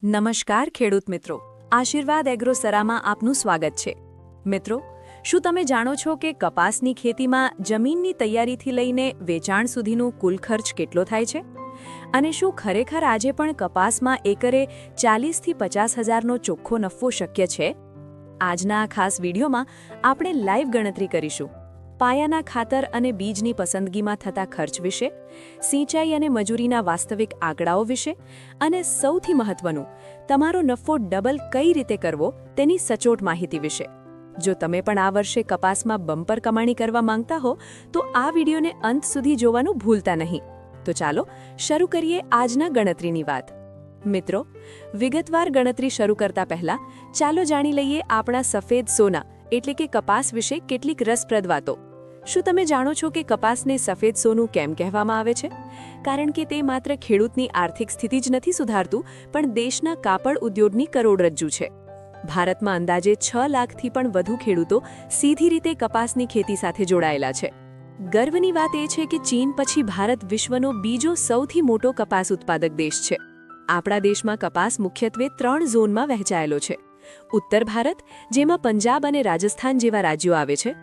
નમસ્કાર ખેડૂત મિત્રો, આશીર્વાદ એગ્રોસરામાં આપનું સ્વાગત છે. મિત્રો, શું તમે જાણો છો કે કપાસની ખેતીમાં જમીનની તૈયારીથી લઈને વેચાણ સુધીનું કુલ ખર્ચ કેટલો થાય છે? અને શું ખરેખર આજે પણ કપાસમાં એકરે 40થી 50 હજારનો ચોખ્ખો નફો શક્ય છે? આજના આ ખાસ વિડીયોમાં આપણે લાઈવ ગણતરી કરીશું. પાયાના ખાતર અને બીજની પસંદગીમાં થતા ખર્ચ વિશે, સિંચાઈ અને મજૂરીના વાસ્તવિક આંકડાઓ વિશે, અને સૌથી મહત્વનું, તમારો નફો ડબલ કઈ રીતે કરવો તેની સચોટ માહિતી વિશે. જો તમે પણ આ વર્ષે કપાસમાં બમ્પર કમાણી કરવા માંગતા હો તો આ વિડીયોને અંત સુધી જોવાનું ભૂલતા નહીં. તો ચાલો શરૂ કરીએ આજના ગણતરીની વાત. મિત્રો, વિગતવાર ગણતરી શરૂ કરતા પહેલા ચાલો જાણી લઈએ આપણા સફેદ સોના એટલે કે કપાસ વિશે કેટલીક રસપ્રદ વાતો. શું તમે જાણો છો કે કપાસને સફેદ સોનું કેમ કહેવામાં આવે છે? કારણ કે તે માત્ર ખેડૂતની આર્થિક સ્થિતિ જ નથી સુધારતું, પણ દેશના કાપડ ઉદ્યોગની કરોડરજ્જુ છે. ભારતમાં અંદાજે 6 લાખથી પણ વધુ ખેડૂતો સીધી રીતે કપાસની ખેતી સાથે જોડાયેલા છે. ગર્વની વાત એ છે કે ચીન પછી ભારત વિશ્વનો બીજો સૌથી મોટો કપાસ ઉત્પાદક દેશ છે. આપણા દેશમાં કપાસ મુખ્યત્વે 3 ઝોનમાં વહેંચાયેલો છે. ઉત્તર ભારત, જેમાં પંજાબ અને રાજસ્થાન જેવા રાજ્યો આવે છે,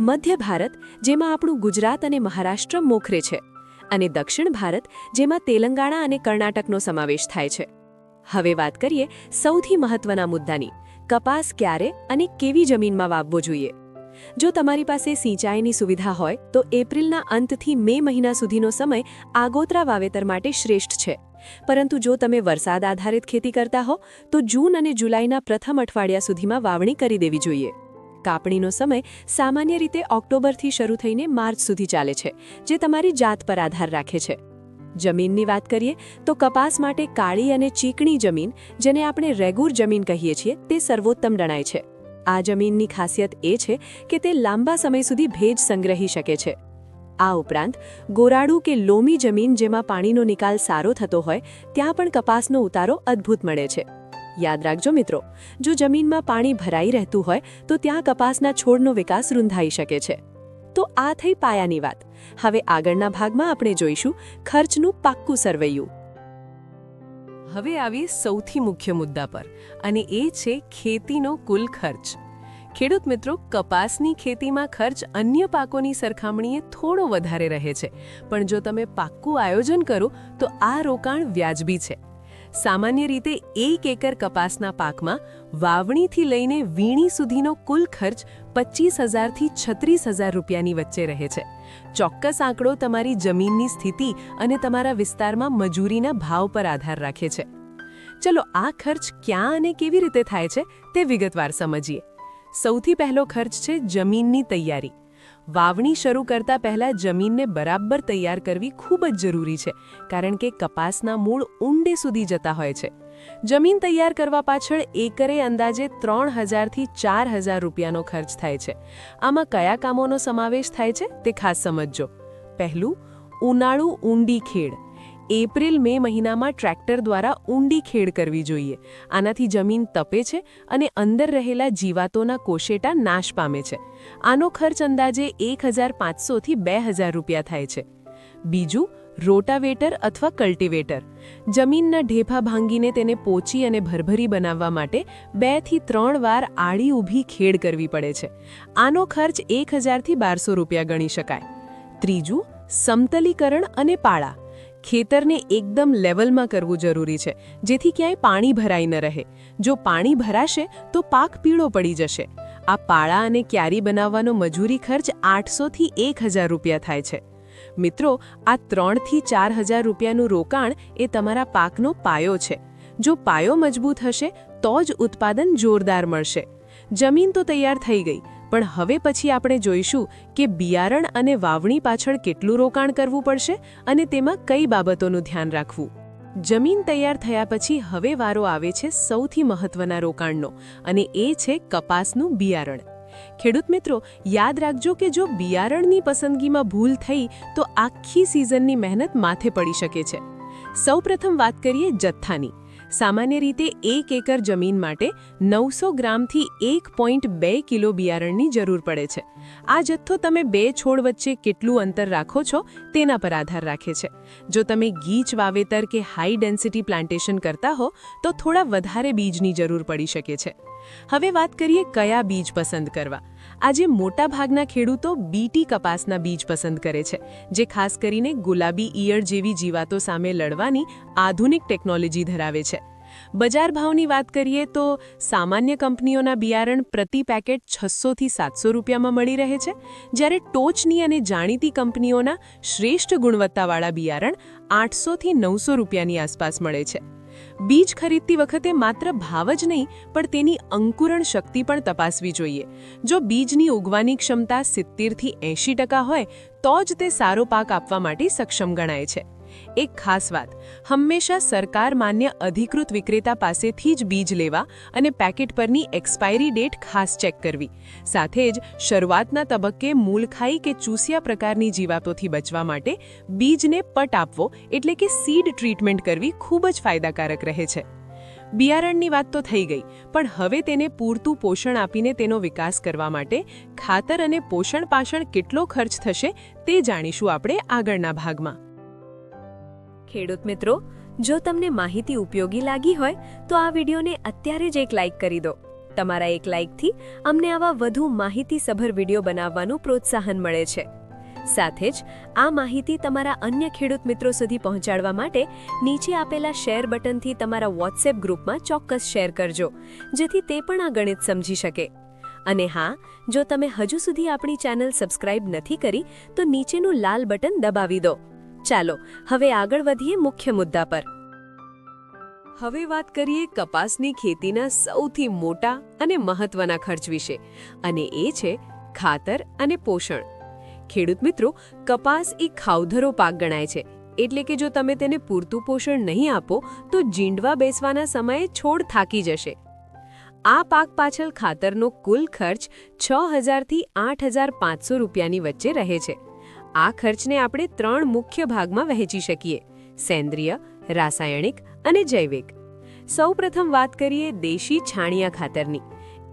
મધ્ય ભારત, જેમાં આપણું ગુજરાત અને મહારાષ્ટ્ર મોખરે છે, અને દક્ષિણ ભારત, જેમાં તેલંગાણા અને કર્ણાટકનો સમાવેશ થાય છે. હવે વાત કરીએ સૌથી મહત્વના મુદ્દાની: કપાસ ક્યારે અને કેવી જમીનમાં વાવવો જોઈએ. જો તમારી પાસે સિંચાઈની સુવિધા હોય તો એપ્રિલના અંતથી મે મહિના સુધીનો સમય આગોતરા વાવેતર માટે શ્રેષ્ઠ છે. પરંતુ જો તમે વરસાદ આધારિત ખેતી કરતા હો તો જૂન અને જુલાઈના પ્રથમ અઠવાડિયા સુધીમાં વાવણી કરી દેવી જોઈએ. કાપણીનો સમય સામાન્ય રીતે ઓક્ટોબરથી શરૂ થઈને માર્ચ સુધી ચાલે છે, જે તમારી જાત પર આધાર રાખે છે. જમીનની વાત કરીએ તો કપાસ માટે કાળી અને ચીકણી જમીન, જેને આપણે રેગુર જમીન કહીએ છીએ, તે સર્વોત્તમ ગણાય છે. આ જમીનની ખાસિયત એ છે કે તે લાંબા સમય સુધી ભેજ સંગ્રહી શકે છે. આ ઉપરાંત ગોરાડું કે લોમી જમીન, જેમાં પાણીનો નિકાલ સારો થતો હોય, ત્યાં પણ કપાસનો ઉતારો અદ્ભુત મળે છે. યાદ રાખજો મિત્રો, જો જમીનમાં પાણી ભરાઈ રહેતું હોય તો ત્યાં કપાસના છોડનો વિકાસ રૂંધાઈ શકે છે. તો આ થઈ પાયાની વાત. હવે આગળના ભાગમાં આપણે જોઈશું ખર્ચનું પાક્કું સરવૈયું. હવે આવી સૌથી મુખ્ય મુદ્દા પર, અને એ છે ખેતીનો કુલ ખર્ચ. ખેડૂત મિત્રો, કપાસની ખેતીમાં ખર્ચ અન્ય પાકોની સરખામણીએ થોડો વધારે રહે છે, પણ જો તમે પાક્કું આયોજન કરો તો આ રોકાણ વ્યાજબી છે. સામાન્ય રીતે 1 એકર કપાસના પાકમાં વાવણીથી લઈને વીણી સુધીનો કુલ ખર્ચ 25,000થી 36,000 રૂપિયાની વચ્ચે રહે છે. ચોક્કસ આંકડો તમારી જમીનની સ્થિતિ અને તમારા વિસ્તારમાં મજૂરીના ભાવ પર આધાર રાખે છે. ચલો આ ખર્ચ ક્યાં અને કેવી રીતે થાય છે તે વિગતવાર સમજીએ. સૌથી પહેલો ખર્ચ છે જમીનની તૈયારી. વાવણી શરૂ કરતા પહેલા જમીનને બરાબર તૈયાર કરવી ખૂબ જ જરૂરી છે, કારણ કે કપાસના મૂળ ઊંડે સુધી જતા હોય છે. જમીન તૈયાર કરવા પાછળ એકરે અંદાજે 3,000થી 4,000 રૂપિયાનો ખર્ચ થાય છે. આમાં કયા કામોનો સમાવેશ થાય છે તે ખાસ સમજજો. પહેલું, ઉનાળુ ઊંડી ખેડ. એપ્રિલ મે મહિનામાં ટ્રેક્ટર દ્વારા ઊંડી ખેડ કરવી જોઈએ. આનાથી જમીન તપે છે અને અંદર રહેલા જીવાતોના કોશેટા નાશ પામે છે. આનો ખર્ચ અંદાજે 1,500થી 2,000 રૂપિયા થાય છે. બીજું, રોટાવેટર અથવા કલ્ટિવેટર. જમીનના ઢેફા ભાંગીને તેને પોચી અને ભરભરી બનાવવા માટે 2થી 3 વાર આડી ઊભી ખેડ કરવી પડે છે. આનો ખર્ચ 1,000થી 1,200 રૂપિયા ગણી શકાય. ત્રીજું, સમતલીકરણ અને પાળા. ખેતરને એકદમ લેવલમાં કરવું જરૂરી છે, જેથી ક્યાંય પાણી ભરાઈ ન રહે. જો પાણી ભરાશે તો પાક પીળો પડી જશે. આ પાળા અને ક્યારી બનાવવાનો મજૂરી ખર્ચ 800થી 1,000 રૂપિયા થાય છે. મિત્રો, આ 3થી 4,000 રૂપિયાનું રોકાણ એ તમારા પાકનો પાયો છે. જો પાયો મજબૂત હશે તો જ ઉત્પાદન જોરદાર મળશે. જમીન તો તૈયાર થઈ ગઈ, પણ હવે પછી આપણે જોઈશું કે બિયારણ અને વાવણી પાછળ કેટલું રોકાણ કરવું પડશે અને તેમાં કઈ બાબતોનું ધ્યાન રાખવું. જમીન તૈયાર થયા પછી હવે વારો આવે છે સૌથી મહત્વના રોકાણનો, અને એ છે કપાસનું બિયારણ. ખેડૂત મિત્રો, યાદ રાખજો કે જો બિયારણની પસંદગીમાં ભૂલ થઈ તો આખી સિઝનની મહેનત માથે પડી શકે છે. સૌપ્રથમ વાત કરીએ જથ્થાની. સામાન્ય રીતે 1 એકર જમીન માટે 900 ગ્રામથી 1.2 કિલો બિયારણની જરૂર પડે છે. આ જથ્થો તમે 2 છોડ વચ્ચે કેટલું અંતર રાખો છો તેના પર આધાર રાખે છે. જો તમે ગીચ વાવેતર કે હાઈ ડેન્સિટી પ્લાન્ટેશન કરતા હો તો થોડા વધારે બીજની જરૂર પડી શકે છે. હવે વાત કરીએ કયા બીજ પસંદ કરવા. આજે મોટાભાગના ખેડૂતો બીટી કપાસના બીજ પસંદ કરે છે, જે ખાસ કરીને ગુલાબી ઈયળ જેવી જીવાતો સામે લડવાની આધુનિક ટેકનોલોજી ધરાવે છે. બજાર ભાવની વાત કરીએ તો સામાન્ય કંપનીઓના બિયારણ પ્રતિ પેકેટ 600થી 700 રૂપિયામાં મળી રહે છે, જ્યારે ટોચની અને જાણીતી કંપનીઓના શ્રેષ્ઠ ગુણવત્તાવાળા બિયારણ 800થી 900 રૂપિયાની આસપાસ મળે છે. બીજ ખરીદતી વખતે માત્ર ભાવ જ નહીં પણ તેની અંકુરણ શક્તિ પણ તપાસવી જોઈએ. જો બીજની ઉગવાની ક્ષમતા 70થી 80% હોય તો જ તે સારો પાક આપવા માટે સક્ષમ ગણાય છે. એક ખાસ વાત, હંમેશા સરકાર માન્ય અધિકૃત વિક્રેતા પાસેથી જ બીજ લેવા અને પેકેટ પરની એક્સપાયરી ડેટ ખાસ ચેક કરવી. સાથે જ શરૂઆતના તબક્કે મૂલખાઈ કે ચૂસિયા પ્રકારની જીવાતોથી બચવા માટે બીજને પટ આપવો એટલે કે સીડ ટ્રીટમેન્ટ કરવી ખૂબ જ ફાયદાકારક રહે છે. બિયારણની વાત તો થઈ ગઈ, પણ હવે તેને પૂરતું પોષણ આપીને તેનો વિકાસ કરવા માટે ખાતર અને પોષણ પાછળ કેટલો ખર્ચ થશે તે જાણીશું આપણે આગળના ભાગમાં. ખેડૂત મિત્રો, જો તમને માહિતી ઉપયોગી લાગી હોય તો આ વિડીયોને અત્યારે જ એક લાઇક કરી દો. તમારા એક લાઇકથી અમને આવા વધુ માહિતીસભર વિડીયો બનાવવાનું પ્રોત્સાહન મળે છે. સાથે જ આ માહિતી તમારા અન્ય ખેડૂત મિત્રો સુધી પહોંચાડવા માટે નીચે આપેલા શેર બટનથી તમારા વોટ્સએપ ગ્રુપમાં ચોક્કસ શેર કરજો, જેથી તે પણ આ ગણિત સમજી શકે. અને હા, જો તમે હજુ સુધી આપણી ચેનલ સબસ્ક્રાઇબ નથી કરી તો નીચેનું લાલ બટન દબાવી દો. ચાલો હવે આગળ વધીએ મુખ્ય મુદ્દા પર. હવે વાત કરીએ કપાસની ખેતીના સૌથી મોટા અને મહત્વના ખર્ચ વિશે, અને એ છે ખાતર અને પોષણ. ખેડૂત મિત્રો, કપાસ એક ખાવધરો પાક ગણાય છે, એટલે કે જો તમે તેને પૂરતું પોષણ નહીં આપો તો જીંડવા બેસવાના સમયે છોડ થાકી જશે. આ પાક પાછળ ખાતરનો કુલ ખર્ચ 6000થી 8500 રૂપિયાની વચ્ચે રહે છે. આ ખર્ચને આપણે 3 મુખ્ય ભાગમાં વહેંચી શકીએ: સેન્દ્રિય, રાસાયણિક અને જૈવિક. સૌપ્રથમ વાત કરીએ દેશી છાણિયા ખાતરની.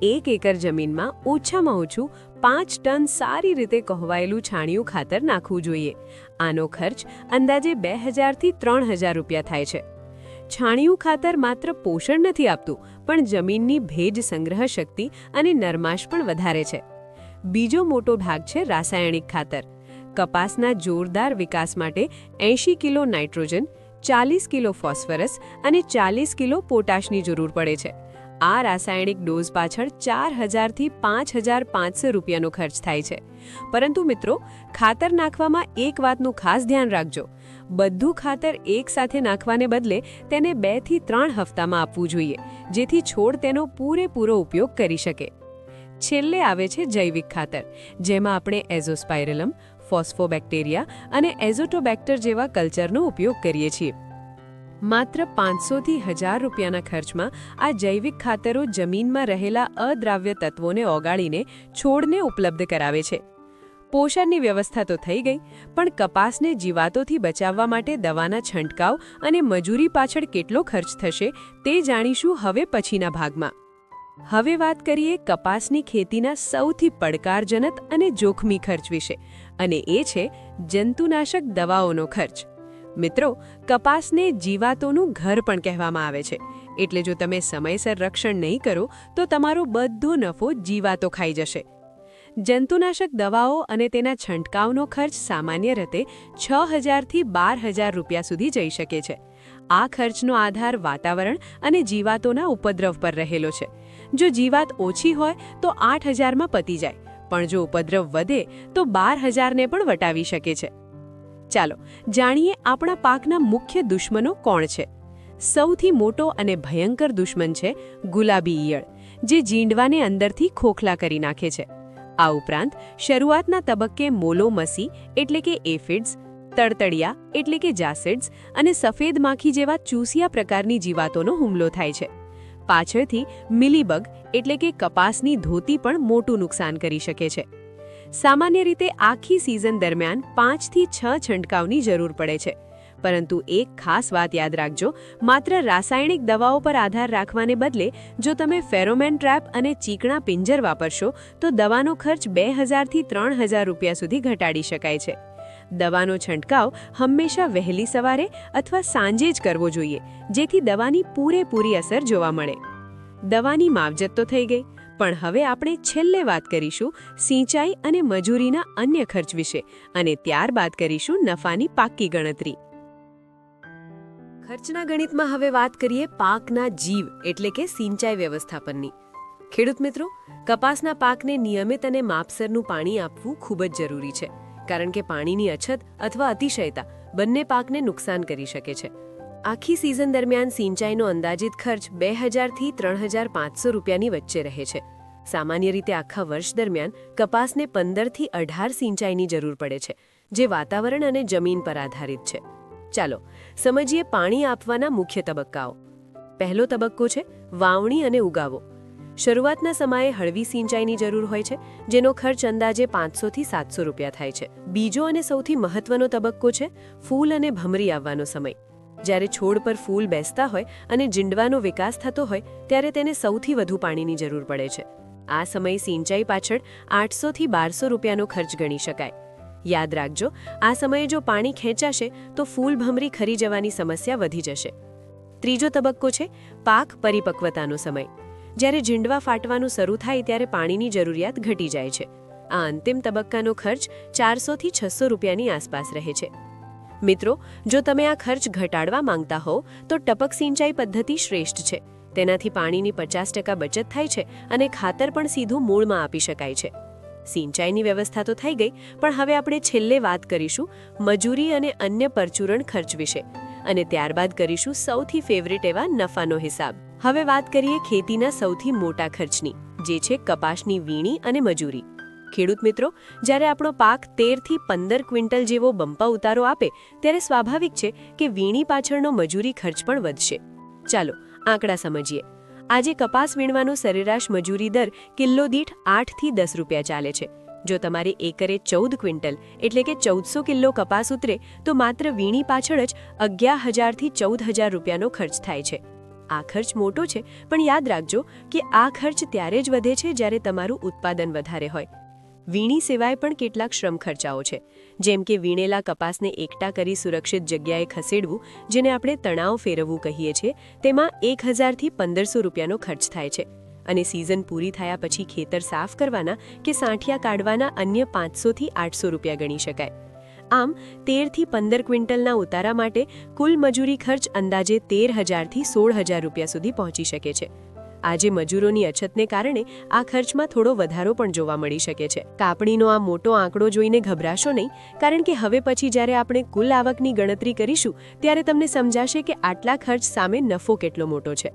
1 એકર જમીનમાં ઓછામાં ઓછું 5 ટન સારી રીતે કહોવાયેલું છાણિયું ખાતર નાખવું જોઈએ. આનો ખર્ચ અંદાજે 2000થી 3000 રૂપિયા થાય છે. છાણિયું ખાતર માત્ર પોષણ નથી આપતું, પણ જમીનની ભેજ સંગ્રહ શક્તિ અને નરમાશ પણ વધારે છે. બીજો મોટો ભાગ છે રાસાયણિક ખાતર. કપાસના જોરદાર વિકાસ માટે 80 કિલો નાઇટ્રોજન, 40 કિલો ફોસ્ફરસ અને 40 કિલો પોટાશની જરૂર પડે છે. આ રાસાયણિક ડોઝ પાછળ 4000થી 5500 રૂપિયાનો ખર્ચ થાય છે. પરંતુ મિત્રો, ખાતર નાખવામાં એક વાતનું ખાસ ધ્યાન રાખજો. બધું ખાતર એકસાથે નાખવાને બદલે તેને 2 થી 3 હપ્તામાં આપવું જોઈએ, જેથી છોડ તેનો પૂરેપૂરો ઉપયોગ કરી શકે. છેલ્લે આવે છે જૈવિક ખાતર, જેમાં આપણે એઝોસ્પાઇરલમ, ફોસ્ફોબેક્ટેરિયા અને એઝોટોબેક્ટર જેવા કલ્ચરનો ઉપયોગ કરીએ છીએ. માત્ર 500થી 1000 રૂપિયાના ખર્ચમાં આ જૈવિક ખાતરો જમીનમાં રહેલા અદ્રાવ્ય તત્વોને ઓગાળીને છોડને ઉપલબ્ધ કરાવે છે. પોષણની વ્યવસ્થા તો થઈ ગઈ, પણ કપાસને જીવાતોથી બચાવવા માટે દવાના છંટકાવ અને મજૂરી પાછળ કેટલો ખર્ચ થશે તે જાણીશું હવે પછીના ભાગમાં. હવે વાત કરીએ કપાસની ખેતીના સૌથી પડકારજનક અને જોખમી ખર્ચ વિશે, અને એ છે જંતુનાશક દવાઓનો ખર્ચ. મિત્રો, કપાસને જીવાતોનું ઘર પણ કહેવામાં આવે છે, એટલે જો તમે સમયસર રક્ષણ નહીં કરો તો તમારો બધો નફો જીવાતો ખાઈ જશે. જંતુનાશક દવાઓ અને તેના છંટકાવનો ખર્ચ સામાન્ય રીતે 6000થી 12000 રૂપિયા સુધી જઈ શકે છે. આ ખર્ચનો આધાર વાતાવરણ અને જીવાતોના ઉપદ્રવ પર રહેલો છે. જો જીવાત ઓછી હોય તો 8000માં પતી જાય, પણ જો ઉપદ્રવ વધે તો 12000ને પણ વટાવી શકે છે. ચાલો જાણીએ આપણા પાકના મુખ્ય દુશ્મનો કોણ છે. સૌથી મોટો અને ભયંકર દુશ્મન છે ગુલાબી ઈયળ, જે જીંડવાને અંદરથી ખોખલા કરી નાખે છે. આ ઉપરાંત શરૂઆતના તબક્કે મોલોમસી એટલે કે એફિડ્સ, તડતડિયા એટલે કે જાસિડ્સ અને સફેદ માખી જેવા ચૂસિયા પ્રકારની જીવાતોનો હુમલો થાય છે. પાછળથી મિલીબગ એટલે કે કપાસની ધોતી પણ મોટું નુકસાન કરી શકે છે. સામાન્ય રીતે આખી સિઝન દરમિયાન 5 થી 6 છંટકાવની જરૂર પડે છે, પરંતુ એક ખાસ વાત યાદ રાખજો, માત્ર રાસાયણિક દવાઓ પર આધાર રાખવાને બદલે જો તમે ફેરોમેન ટ્રેપ અને ચીકણા પિંજર વાપરશો તો દવાનો ખર્ચ 2000થી 3000 રૂપિયા સુધી ઘટાડી શકાય છે. દવાનો છંટકાવ હંમેશા વહેલી સવારે અથવા સાંજે જ કરવો જોઈએ, જેથી દવાની પૂરેપૂરી અસર જોવા મળે. દવાની માવજત તો થઈ ગઈ, પણ હવે આપણે છેલ્લે વાત કરીશું સિંચાઈ અને મજૂરીના અન્ય ખર્ચ વિશે, અને ત્યારબાદ કરીશું નફાની પાક્કી ગણતરી. ખર્ચના ગણિતમાં હવે વાત કરીએ પાકના જીવ એટલે કે સિંચાઈ વ્યવસ્થાપનની. ખેડૂત મિત્રો, કપાસના પાકને નિયમિત અને માપસરનું પાણી આપવું ખૂબ જ જરૂરી છે, કારણ કે પાણીની અછત અથવા અતિશયતા બંને પાકને નુકસાન કરી શકે છે. આખી સિઝન દરમિયાન સિંચાઈનો અંદાજિત ખર્ચ 2000થી 3500 રૂપિયાની વચ્ચે રહે છે. સામાન્ય રીતે આખા વર્ષ દરમિયાન કપાસને 15થી 18 સિંચાઈની જરૂર પડે છે, જે વાતાવરણ અને જમીન પર આધારિત છે. ચાલો સમજીએ પાણી આપવાના મુખ્ય તબક્કાઓ. પહેલો તબક્કો છે વાવણી અને ઉગાવો. શરૂઆતના સમયે હળવી સિંચાઈની જરૂર હોય છે, જેનો ખર્ચ અંદાજે 500થી 700 રૂપિયા થાય છે. બીજો અને સૌથી મહત્વનો તબક્કો છે ફૂલ અને ભમરી આવવાનો સમય. જ્યારે છોડ પર ફૂલ બેસતા હોય અને જીંડવાનો વિકાસ થતો હોય ત્યારે તેને સૌથી વધુ પાણીની જરૂર પડે છે. આ સમયે સિંચાઈ પાછળ 800થી 1200 રૂપિયાનો ખર્ચ ગણી શકાય. યાદ રાખજો, આ સમયે જો પાણી ખેંચાશે તો ફૂલ ભમરી ખરી જવાની સમસ્યા વધી જશે. ત્રીજો તબક્કો છે પાક પરિપક્વતાનો સમય. જ્યારે જીંડવા ફાટવાનું શરૂ થાય ત્યારે પાણીની જરૂરિયાત ઘટી જાય છે. આ અંતિમ તબક્કાનો ખર્ચ 400થી 600 રૂપિયાની આસપાસ રહે છે. મિત્રો, જો તમે આ ખર્ચ ઘટાડવા માંગતા હો તો ટપક સિંચાઈ પદ્ધતિ શ્રેષ્ઠ છે. તેનાથી પાણીની 50% બચત થાય છે અને ખાતર પણ સીધું મૂળમાં આપી શકાય છે. સિંચાઈની વ્યવસ્થા તો થઈ ગઈ, પણ હવે આપણે છેલ્લે વાત કરીશું મજૂરી અને અન્ય પરચુરણ ખર્ચ વિશે, અને ત્યારબાદ કરીશું સૌથી ફેવરિટ એવા નફાનો હિસાબ. હવે વાત કરીએ ખેતીના સૌથી મોટા ખર્ચની, જે છે કપાસની વીણી અને મજૂરી. ખેડૂત મિત્રો, જ્યારે આપણો પાક 13થી 15 ક્વિન્ટલ જેવો બમ્પા ઉતારો આપે ત્યારે સ્વાભાવિક છે કે વીણી પાછળનો મજૂરી ખર્ચ પણ વધશે. ચાલો આંકડા સમજીએ. આજે કપાસ વીણવાનો સરેરાશ મજૂરી દર કિલ્લો દીઠ 8થી 10 રૂપિયા ચાલે છે. જો તમારે એકરે 14 ક્વિન્ટલ એટલે કે 1400 કિલો કપાસ ઉતરે તો માત્ર વીણી પાછળ જ 11000થી 14000 રૂપિયાનો ખર્ચ થાય છે. આ ખર્ચ મોટો છે, પણ યાદ રાખજો કે આ ખર્ચ ત્યારે જ વધે છે જ્યારે તમારું ઉત્પાદન વધારે હોય. વીણી સિવાય પણ કેટલાક શ્રમ ખર્ચાઓ છે, જેમ કે વીણેલા કપાસને એકઠા કરી સુરક્ષિત જગ્યાએ ખસેડવું, જેને આપણે તણાવ ફેરવવું કહીએ છીએ, તેમાં 1000થી 1500 રૂપિયાનો ખર્ચ થાય છે. અને સિઝન પૂરી થયા પછી ખેતર સાફ કરવાના કે સાંઠિયા કાઢવાના અન્ય 500થી 800 રૂપિયા ગણી શકાય. આમ 13થી 15 ક્વિન્ટલના ઉતારા માટે કુલ મજૂરી ખર્ચ અંદાજે 13000થી 16000 રૂપિયા સુધી પહોંચી શકે છે. આજે મજૂરોની અછતને કારણે આ ખર્ચમાં થોડો વધારો પણ જોવા મળી શકે છે. કાપણીનો આ મોટો આંકડો જોઈને ગભરાશો નહીં, કારણ કે હવે પછી જ્યારે આપણે કુલ આવકની ગણતરી કરીશું ત્યારે તમને સમજાશે કે આટલા ખર્ચ સામે નફો કેટલો મોટો છે.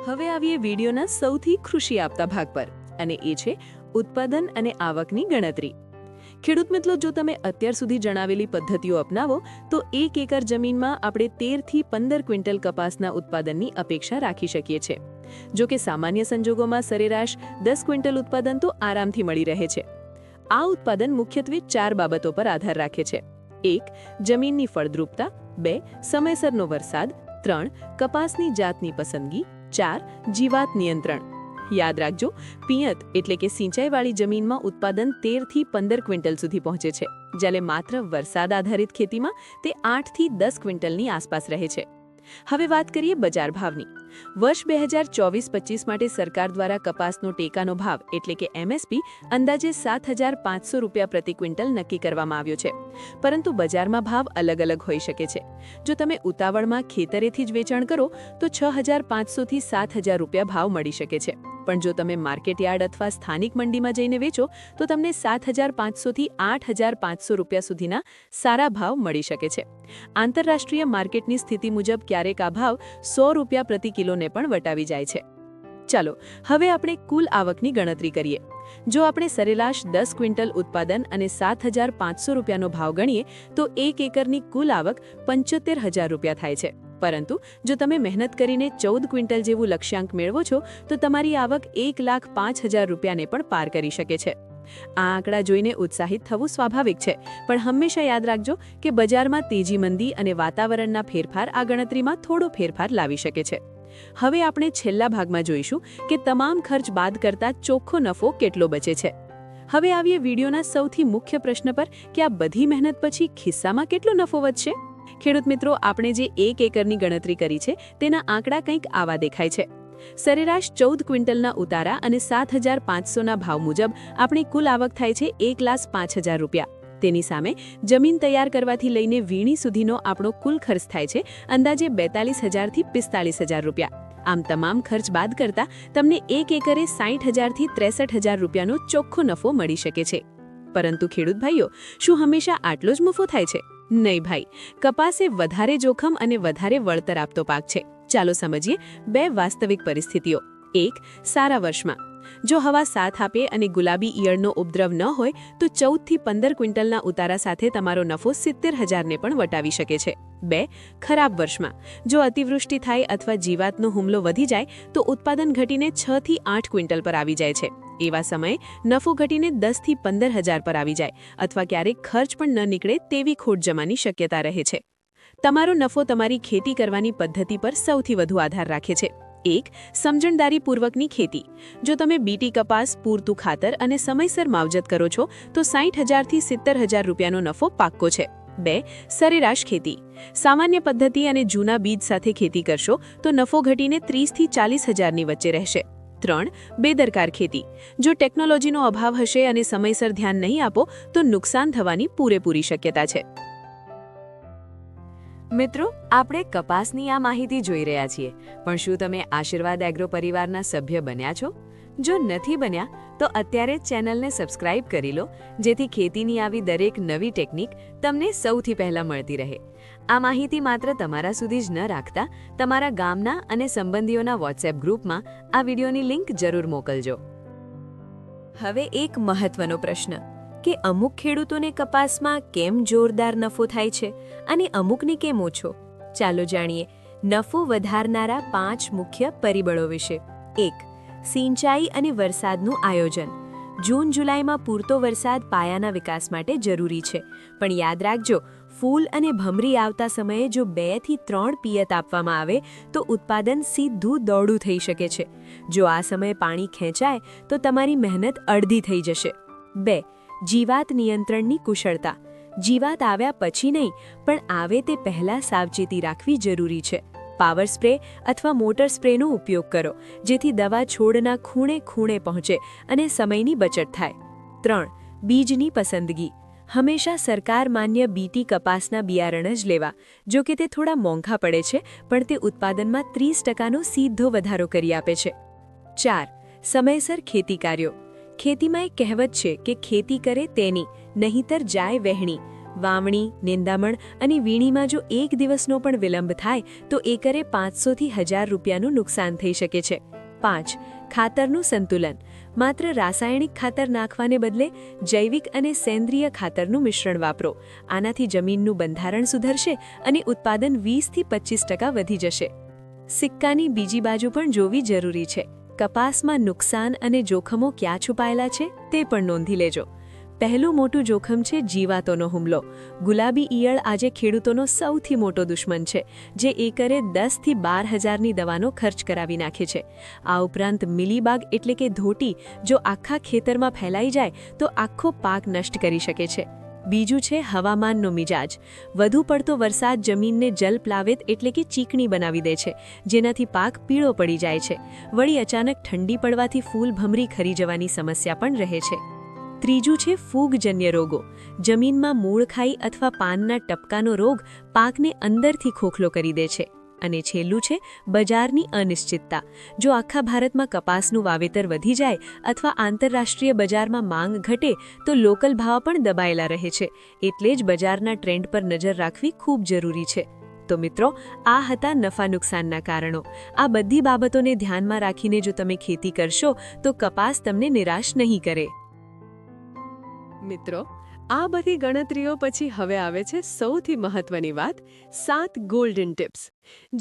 હવે આવીએ વિડીયોના સૌથી ખુશી આપતા ભાગ પર, અને એ છે ઉત્પાદન અને આવકની ગણતરી. ખેડૂત મિત્રો, જો તમે અત્યાર સુધી જણાવેલી પદ્ધતિઓ અપનાવો તો 1 એકર જમીનમાં આપણે 13થી 15 ક્વિન્ટલ કપાસના ઉત્પાદનની અપેક્ષા રાખી શકીએ છીએ. જો કે સામાન્ય સંજોગોમાં સરેરાશ 10 ક્વિન્ટલ ઉત્પાદન તો આરામથી મળી રહે છે. આ ઉત્પાદન મુખ્યત્વે 4 બાબતો પર આધાર રાખે છે. 1. જમીનની ફળદ્રુપતા. 2. સમયસરનો વરસાદ. 3. કપાસની જાતની પસંદગી. 4. જીવાત નિયંત્રણ. યાદ રાખજો, પિયત એટલે કે સિંચાઈવાળી જમીનમાં ઉત્પાદન 13થી 15 ક્વિન્ટલ સુધી પહોંચે છે, જ્યારે માત્ર વરસાદ આધારિત ખેતીમાં તે 8થી 10 ક્વિન્ટલની આસપાસ રહે છે. હવે વાત કરીએ બજાર ભાવની. વર્ષ 2024-25 માટે સરકાર દ્વારા કપાસનો ટેકાનો ભાવ એટલે કે MSP અંદાજે 7500 રૂપિયા પ્રતિ ક્વિન્ટલ નક્કી કરવામાં આવ્યો છે, પરંતુ બજારમાં ભાવ અલગ અલગ હોઈ શકે છે. જો તમે ઉતાવળમાં ખેતરેથી જ વેચાણ કરો તો 6500થી 7000 રૂપિયા ભાવ મળી શકે છે, પણ જો તમે માર્કેટયાર્ડ અથવા સ્થાનિક મંડીમાં જઈને વેચો તો તમને 7500થી 8500 રૂપિયા સુધીના સારા ભાવ મળી શકે છે. આંતરરાષ્ટ્રીય માર્કેટની સ્થિતિ મુજબ ક્યારેક આ ભાવ 100 રૂપિયા પ્રતિ કિલોને પણ વટાવી જાય છે. ચાલો હવે આપણે કુલ આવકની ગણતરી કરીએ. જો આપણે સરેરાશ 10 ક્વિન્ટલ ઉત્પાદન અને 7500 રૂપિયાનો ભાવ ગણીએ તો 1 એકરની કુલ આવક 75000 રૂપિયા થાય છે. પરંતુ જો તમે મહેનત કરીને 14 ક્વિન્ટલ જેવું લક્ષ્યાંક મેળવો છો તો તમારી આવક 1,05,000 રૂપિયાને પણ પાર કરી શકે છે. આ આંકડા જોઈને ઉત્સાહિત થવું સ્વાભાવિક છે, પણ હંમેશા યાદ રાખજો કે બજારમાં તેજી મંદી અને વાતાવરણના ફેરફાર આ ગણતરીમાં થોડો ફેરફાર લાવી શકે છે. હવે આપણે છેલ્લા ભાગમાં જોઈશું કે તમામ ખર્ચ બાદ કરતા ચોખ્ખો નફો કેટલો બચે છે. હવે આવીએ વિડીયોના સૌથી મુખ્ય પ્રશ્ન પર કે આ બધી મહેનત પછી ખિસ્સામાં કેટલો નફો વધશે. ખેડૂત મિત્રો, આપણે જે 1 એકરની ગણતરી કરી છે તેના આંકડા કંઈક આવા દેખાય છે. સરેરાશ 14 ક્વિન્ટલના ઉતારા અને 7,500ના ભાવ મુજબ આપણી કુલ આવક થાય છે 1,05,000 રૂપિયા. તેની સામે જમીન તૈયાર કરવાથી લઈને વીણી સુધીનો આપણો કુલ ખર્ચ થાય છે અંદાજે 42,000 થી 45,000 રૂપિયા. આમ તમામ ખર્ચ બાદ કરતા તમને 1 એકરે 60,000 થી 63,000 રૂપિયાનો ચોખ્ખો નફો મળી શકે છે. પરંતુ ખેડૂત ભાઈઓ, શું હંમેશા આટલો જ નફો થાય છે? નહીં ભાઈ, કપાસ એ વધારે જોખમ અને વધારે વળતર આપતો પાક છે. ચાલો સમજીએ 2 વાસ્તવિક પરિસ્થિતિઓ. 1. સારા વર્ષમાં જો હવા સાથ આપે અને ગુલાબી ઈયળનો ઉપદ્રવ ન હોય તો 14 થી 15 ક્વિન્ટલના ઉતારા સાથે તમારો નફો 70,000ને પણ વટાવી શકે છે. 2. ખરાબ વર્ષમાં જો અતિવૃષ્ટિ થાય અથવા જીવાતનો હુમલો વધી જાય તો ઉત્પાદન ઘટીને 6 થી 8 ક્વિન્ટલ પર આવી જાય છે. એવા સમયે નફો ઘટીને 10 થી 15,000 પર આવી જાય અથવા ક્યારેક ખર્ચ પણ ન નીકળે તેવી ખોટ જમાની શક્યતા રહે છે. તમારો નફો તમારી ખેતી કરવાની પદ્ધતિ પર સૌથી વધુ આધાર રાખે છે. 1. સમજણદારીપૂર્વકની ખેતી. જો તમે બીટી કપાસ, પૂરતું ખાતર અને સમયસર માવજત કરો છો તો 60,000 થી 70,000 રૂપિયાનો નફો પાક્કો છે. 2. સરેરાશ ખેતી. સામાન્ય પદ્ધતિ અને જૂના બીજ સાથે ખેતી કરશો તો નફો ઘટીને 30 થી 40,000ની વચ્ચે રહેશે. 3. બેદરકાર ખેતી. જો ટેકનોલોજીનો અભાવ હશે અને સમયસર ધ્યાન નહીં આપો તો નુકસાન થવાની પૂરેપૂરી શક્યતા છે. મિત્રો, આપણે કપાસની આ માહિતી જોઈ રહ્યા છીએ, પણ શું તમે આશીર્વાદ એગ્રો પરિવારના સભ્ય બન્યા છો? જો નથી બન્યા તો અત્યારે જ ચેનલને સબસ્ક્રાઇબ કરી લો, જેથી ખેતીની આવી દરેક નવી ટેકનિક તમને સૌથી પહેલા મળતી રહે. આ માહિતી માત્ર તમારા સુધી જ ન રાખતા તમારા ગામના અને સંબંધીઓના વોટ્સએપ ગ્રુપમાં આ વિડીયોની લિંક જરૂર મોકલજો. હવે એક મહત્વનો પ્રશ્ન કે અમુક ખેડૂતોને કપાસમાં કેમ જોરદાર નફો થાય છે અને અમુકને કેમ ઓછો. ચાલો જાણીએ નફો વધારનારા 5 મુખ્ય પરિબળો વિશે. 1. સિંચાઈ અને વરસાદનું આયોજન. જૂન જુલાઈમાં પૂરતો વરસાદ પાયાના વિકાસ માટે જરૂરી છે, પણ યાદ રાખજો, ફૂલ અને ભમરી આવતા સમયે જો 2 થી 3 પિયત આપવામાં આવે તો ઉત્પાદન સીધું દોડું થઈ શકે છે. જો આ સમયે પાણી ખેંચાય તો તમારી મહેનત અડધી થઈ જશે. 2. જીવાત નિયંત્રણની કુશળતા. જીવાત આવ્યા પછી નહીં, પણ આવે તે પહેલાં સાવચેતી રાખવી જરૂરી છે. પાવર સ્પ્રે અથવા મોટર સ્પ્રેનો ઉપયોગ કરો, જેથી દવા છોડના ખૂણે ખૂણે પહોંચે અને સમયની બચત થાય. 3. બીજની પસંદગી. હંમેશા સરકાર માન્ય બીટી કપાસના બિયારણ જ લેવા. જો કે તે થોડા મોંઘા પડે છે, પણ તે ઉત્પાદનમાં 30%નો સીધો વધારો કરી આપે છે. 4. સમયસર ખેતી કાર્યો. ખેતીમાં એક કહેવત છે કે ખેતી કરે તેની, નહીંતર જાય વહેણી. વાવણી, નિંદામણ અને વીણીમાં જો 1 દિવસનો પણ વિલંબ થાય તો એકરે 500 થી 1,000 રૂપિયાનું નુકસાન થઈ શકે છે. 5. ખાતરનું સંતુલન. માત્ર રાસાયણિક ખાતર નાખવાને બદલે જૈવિક અને સેન્દ્રિય ખાતરનું મિશ્રણ વાપરો. આનાથી જમીનનું બંધારણ સુધરશે અને ઉત્પાદન 20 થી 25% વધી જશે. સિક્કાની બીજી બાજુ પણ જોવી જરૂરી છે. કપાસમાં નુકસાન અને જોખમો ક્યાં છુપાયેલા છે તે પણ નોંધી લેજો. પહેલું મોટું જોખમ છે જીવાતોનો હુમલો. ગુલાબી ઈયળ આજે ખેડૂતોનો સૌથી મોટો દુશ્મન છે, જે એકરે 10 થી 12,000ની દવાનો ખર્ચ કરાવી નાખે છે. આ ઉપરાંત મિલીબાગ એટલે કે ધોટી જો આખા ખેતરમાં ફેલાઈ જાય તો આખો પાક નષ્ટ કરી શકે છે. બીજું છે હવામાનનો મિજાજ. વધુ પડતો વરસાદ જમીનને જલપ્લાવિત એટલે કે ચીકણી બનાવી દે છે, જેનાથી પાક પીળો પડી જાય છે. વળી અચાનક ઠંડી પડવાથી ફૂલ ભમરી ખરી જવાની સમસ્યા પણ રહે છે. ત્રીજું છે ફૂગજન્ય રોગો. જમીનમાં મૂળ ખાઈ અથવા પાનના ટપકાનો રોગ પાકને અંદરથી ખોખલો કરી દે છે. અને છેલ્લું છે બજારની અનિશ્ચિતતા. જો આખા ભારતમાં કપાસનું વાવેતર વધી જાય અથવા આંતરરાષ્ટ્રીય બજારમાં માંગ ઘટે તો લોકલ ભાવ પણ દબાયેલા રહે છે. એટલે જ બજારના ટ્રેન્ડ પર નજર રાખવી ખૂબ જરૂરી છે. તો મિત્રો, આ હતા નફા નુકસાનના કારણો. આ બધી બાબતોને ધ્યાનમાં રાખીને જો તમે ખેતી કરશો તો કપાસ તમને નિરાશ નહીં કરે. મિત્રો, આ બધી ગણતરીઓ પછી હવે આવે છે સૌથી મહત્વની વાત, 7 ગોલ્ડન ટિપ્સ.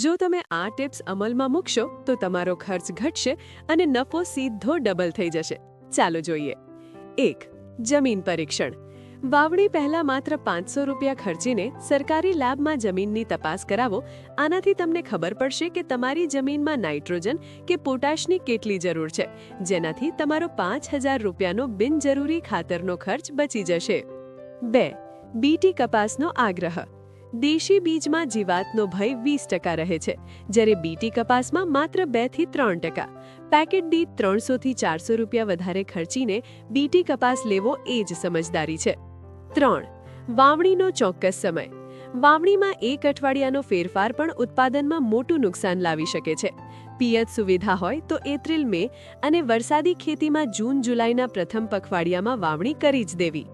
જો તમે આ ટિપ્સ અમલમાં મૂકશો તો તમારો ખર્ચ ઘટશે અને નફો સીધો ડબલ થઈ જશે. ચાલો જોઈએ. 1. જમીન પરીક્ષણ. વાવણી પહેલા માત્ર 500 રૂપિયા ખર્ચીને સરકારી લેબમાં જમીનની તપાસ કરાવો. આનાથી તમને ખબર પડશે કે તમારી જમીનમાં નાઇટ્રોજન કે પોટાશની કેટલી જરૂર છે, જેનાથી તમારો 5000 રૂપિયાનો બિનજરૂરી ખાતરનો ખર્ચ બચી જશે. 2. બીટી કપાસનો આગ્રહ. દેશી બીજમાં જીવાતનો ભય 20% રહે છે, જ્યારે બીટી કપાસમાં માત્ર 2 થી 3%. પેકેટ દીઠ 300 થી 400 રૂપિયા વધારે ખર્ચીને બીટી કપાસ લેવો એ જ સમજદારી છે. 3. વાવણીનો ચોક્કસ સમય. વાવણીમાં 1 અઠવાડિયાનો ફેરફાર પણ ઉત્પાદનમાં મોટું નુકસાન લાવી શકે છે. પિયત સુવિધા હોય તો એપ્રિલ મે અને વરસાદી ખેતીમાં જૂન જુલાઈના પ્રથમ પખવાડિયામાં વાવણી કરી જ દેવી.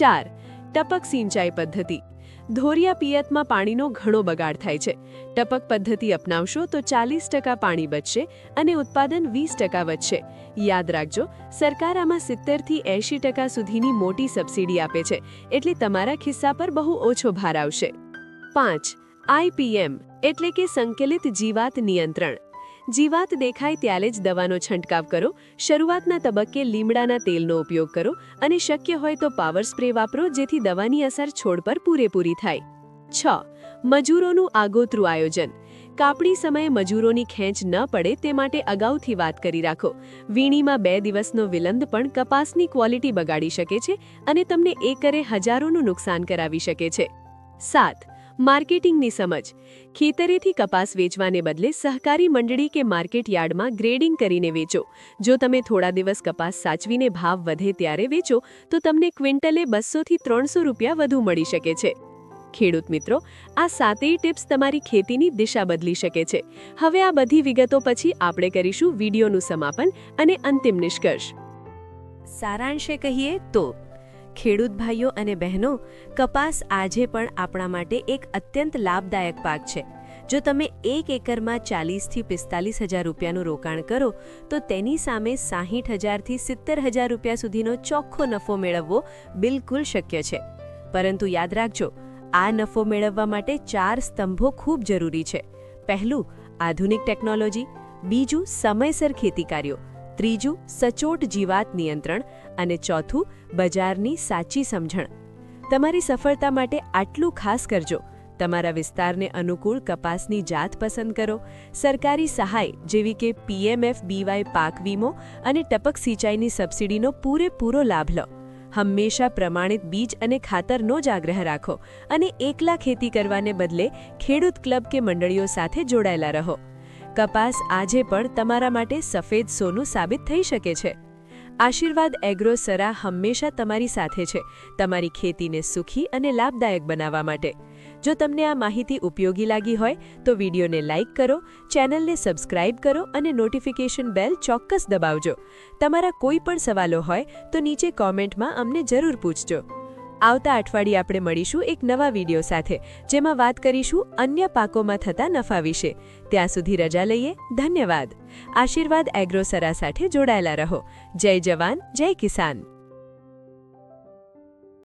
4. ટપક સિંચાઈ પદ્ધતિ. ધોરિયા પિયતમાં પાણીનો ઘણો બગાડ થાય છે. ટપક પદ્ધતિ અપનાવશો તો 40% પાણી બચશે અને ઉત્પાદન 20% વધશે. યાદ રાખજો, સરકાર આમાં 70 થી 80% સુધીની મોટી સબસિડી આપે છે, એટલે તમારા ખિસ્સા પર બહુ ઓછો ભાર આવશે. 5. IPM એટલે કે સંકલિત જીવાત નિયંત્રણ. જીવાત દેખાય ત્યારે જ દવાનો છંટકાવ કરો. શરૂઆતના તબક્કે લીમડાના તેલનો ઉપયોગ કરો અને શક્ય હોય તો પાવર સ્પ્રે વાપરો, જેથી દવાની અસર છોડ પર પૂરેપૂરી થાય. 6. મજૂરોનું આગોતરું આયોજન. કાપણી સમયે મજૂરોની ખેંચ ન પડે તે માટે અગાઉથી વાત કરી રાખો. વીણીમાં 2 દિવસનો વિલંબ પણ કપાસની ક્વોલિટી બગાડી શકે છે અને તમને એકરે હજારોનું નુકસાન કરાવી શકે છે. 7. માર્કેટિંગની સમજ. ખેતરેથી કપાસ વેચવાને બદલે સહકારી મંડળી કે માર્કેટ યાર્ડમાં ગ્રેડિંગ કરીને વેચો. જો તમે થોડા દિવસ કપાસ સાચવીને ભાવ વધે ત્યારે વેચો તો તમને ક્વિન્ટલે 200 થી 300 રૂપિયા વધુ મળી શકે છે. ખેડૂત મિત્રો, આ 7 ટિપ્સ તમારી ખેતીની દિશા બદલી શકે છે. હવે આ બધી વિગતો પછી આપણે કરીશું વિડીયોનું સમાપન અને અંતિમ નિષ્કર્ષ. સારાંશે કહીએ તો ખેડૂત ભાઈઓ અને બહેનો, કપાસ આજે પણ આપણા માટે એક અત્યંત લાભદાયક પાક છે. જો તમે 1 એકરમાં 40 થી 45 હજાર રૂપિયાનું રોકાણ કરો તો તેની સામે 60 હજારથી 70 હજાર રૂપિયા સુધીનો ચોખ્ખો નફો મેળવવો બિલકુલ શક્ય છે. પરંતુ યાદ રાખજો, આ નફો મેળવવા માટે 4 સ્તંભો ખૂબ જરૂરી છે. પહેલું, આધુનિક ટેકનોલોજી. બીજું, સમયસર ખેતી કાર્યો. ત્રીજું, સચોટ જીવાત નિયંત્રણ. અને ચોથું, બજારની સાચી સમજણ. તમારી સફળતા માટે આટલું ખાસ કરજો. તમારા વિસ્તારને અનુકૂળ કપાસની જાત પસંદ કરો. સરકારી સહાય જેવી કે PMFBY પાક વીમો અને ટપક સિંચાઈની સબસિડીનો પૂરેપૂરો લાભ લો. હંમેશા પ્રમાણિત બીજ અને ખાતરનો જ આગ્રહ રાખો અને એકલા ખેતી કરવાને બદલે ખેડૂત ક્લબ કે મંડળીઓ સાથે જોડાયેલા રહો. કપાસ આજે પણ તમારા માટે સફેદ સોનું સાબિત થઈ શકે છે. આશીર્વાદ એગ્રો સરા હંમેશા તમારી સાથે છે, તમારી ખેતીને સુખી અને લાભદાયક બનાવવા માટે. જો તમને આ માહિતી ઉપયોગી લાગી હોય તો વિડીયોને લાઇક કરો, ચેનલને સબસ્ક્રાઇબ કરો અને નોટિફિકેશન બેલ ચોક્કસ દબાવજો. તમારા કોઈ પણ સવાલો હોય તો નીચે કોમેન્ટમાં અમને જરૂર પૂછજો. આવતા અઠવાડિયે આપણે મળીશું એક નવા વિડીયો સાથે, જેમાં વાત કરીશું અન્ય પાકોમાં થતા નફા વિશે. ત્યાં સુધી રજા લઈએ. ધન્યવાદ. આશીર્વાદ એગ્રો સરા સાથે જોડાયેલા રહો. જય જવાન, જય કિસાન.